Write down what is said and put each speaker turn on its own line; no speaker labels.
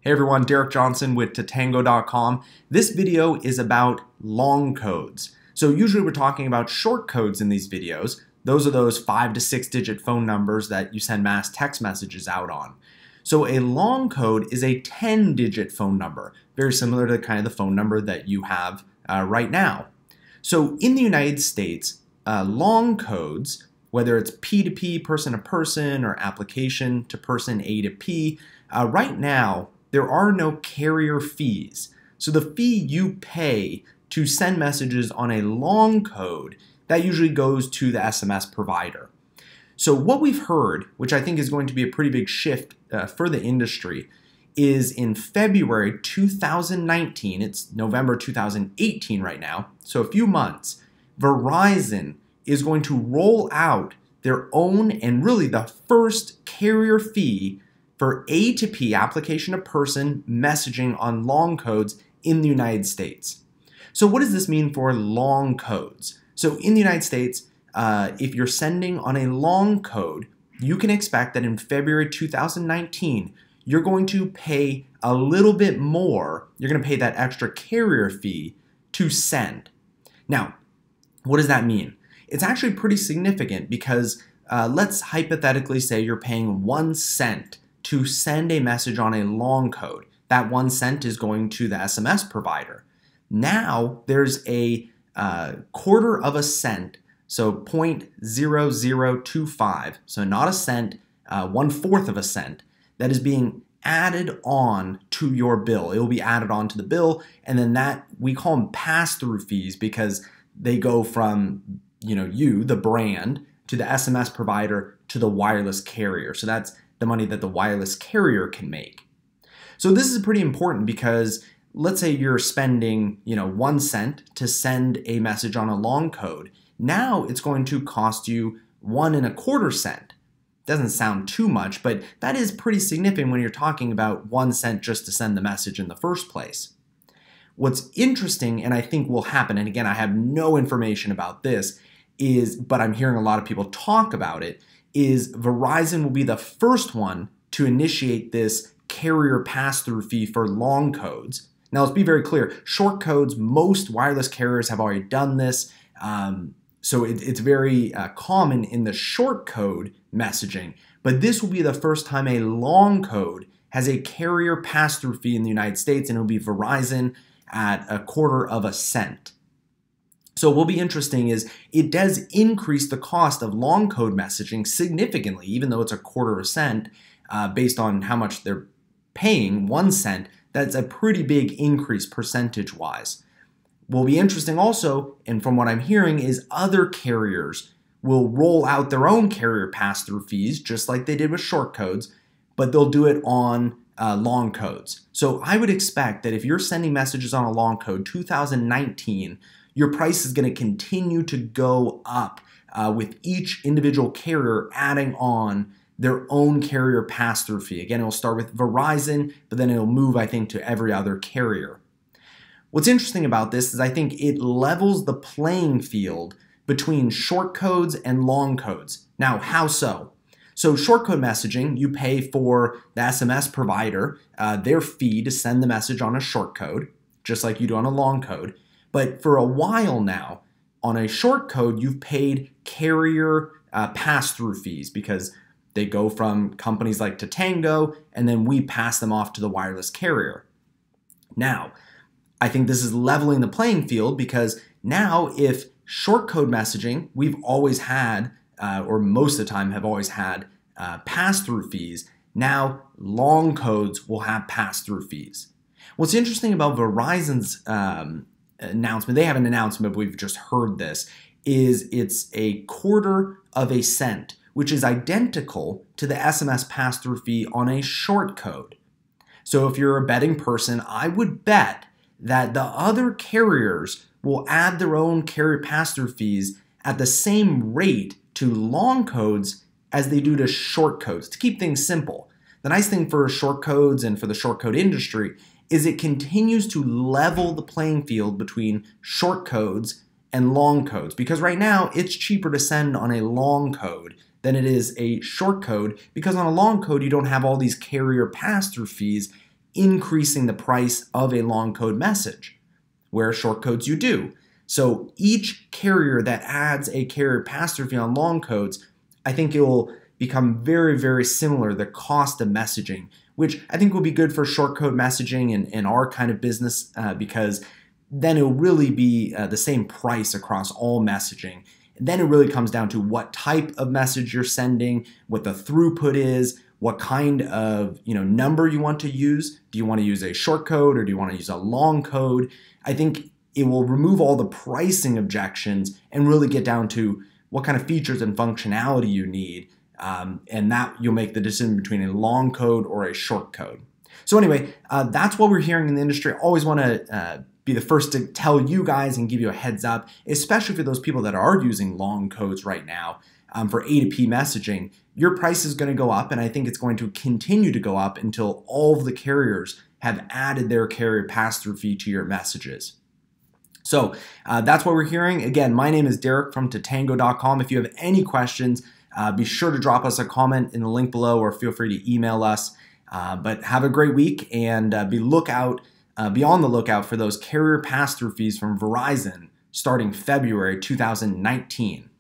Hey everyone, Derek Johnson with Tatango.com. This video is about long codes. So usually we're talking about short codes in these videos. Those are those 5 to 6 digit phone numbers that you send mass text messages out on. So a long code is a 10-digit phone number, very similar to kind of the phone number that you have right now. So in the United States, long codes, whether it's P2P, person to person, or application to person, A to P, right now, there are no carrier fees. So the fee you pay to send messages on a long code, that usually goes to the SMS provider. So what we've heard, which I think is going to be a pretty big shift for the industry, is in February 2019, it's November 2018 right now, so a few months, Verizon is going to roll out their own and really the first carrier fee for A to P, application to person, messaging on long codes in the United States. So what does this mean for long codes? So in the United States, if you're sending on a long code, you can expect that in February 2019, you're going to pay a little bit more. You're going to pay that extra carrier fee to send. Now, what does that mean? It's actually pretty significant because let's hypothetically say you're paying 1 cent to send a message on a long code. That 1 cent is going to the SMS provider. Now there's a quarter of a cent, so 0.0025, so not a cent, 1/4 of a cent, that is being added on to your bill. It will be added on to the bill, and then that, we call them pass-through fees because they go from, you, the brand, to the SMS provider to the wireless carrier. So that's the money that the wireless carrier can make. So this is pretty important because let's say you're spending, 1 cent to send a message on a long code. Now it's going to cost you 1.25 cents. Doesn't sound too much, but that is pretty significant when you're talking about 1 cent just to send the message in the first place. What's interesting, and I think will happen, and again, I have no information about this, but I'm hearing a lot of people talk about it, is Verizon will be the first one to initiate this carrier pass-through fee for long codes. Now, let's be very clear. Short codes, most wireless carriers have already done this. So it's very common in the short code messaging. But this will be the first time a long code has a carrier pass-through fee in the United States, and it'll be Verizon at 1/4 cent. So what will be interesting is it does increase the cost of long code messaging significantly, even though it's 1/4 cent based on how much they're paying, 1 cent. That's a pretty big increase percentage-wise. What will be interesting also, and from what I'm hearing, is other carriers will roll out their own carrier pass-through fees, just like they did with short codes, but they'll do it on long codes. So I would expect that if you're sending messages on a long code, 2019, your price is going to continue to go up with each individual carrier adding on their own carrier pass-through fee. Again, it'll start with Verizon, but then it'll move, I think, to every other carrier. What's interesting about this is I think it levels the playing field between short codes and long codes. Now, how so? So short code messaging, you pay for the SMS provider, their fee to send the message on a short code, just like you do on a long code. But for a while now, on a short code, you've paid carrier pass-through fees because they go from companies like Tatango, and then we pass them off to the wireless carrier. Now, I think this is leveling the playing field because now if short code messaging, we've always had, or most of the time have always had, pass-through fees, now long codes will have pass-through fees. What's interesting about Verizon's announcement, they have an announcement, but we've just heard this, is it's 1/4 cent, which is identical to the SMS pass-through fee on a short code. So if you're a betting person, I would bet that the other carriers will add their own carrier pass-through fees at the same rate to long codes as they do to short codes, to keep things simple. The nice thing for short codes and for the short code industry is it continues to level the playing field between short codes and long codes, because right now it's cheaper to send on a long code than it is a short code, because on a long code you don't have all these carrier pass-through fees increasing the price of a long code message, where short codes you do. So each carrier that adds a carrier pass-through fee on long codes, I think it will become very, very similar, the cost of messaging, which I think will be good for short code messaging in our kind of business because then it will really be the same price across all messaging. And then it really comes down to what type of message you're sending, what the throughput is, what kind of number you want to use. Do you want to use a short code or do you want to use a long code? I think it will remove all the pricing objections and really get down to what kind of features and functionality you need. And that you'll make the decision between a long code or a short code. So anyway, that's what we're hearing in the industry. I always want to be the first to tell you guys and give you a heads up, especially for those people that are using long codes right now for A2P messaging. Your price is going to go up, and I think it's going to continue to go up until all of the carriers have added their carrier pass-through fee to your messages. So that's what we're hearing. Again, my name is Derek from Tatango.com. If you have any questions, be sure to drop us a comment in the link below or feel free to email us. But have a great week and be on the lookout for those carrier pass-through fees from Verizon starting February 2019.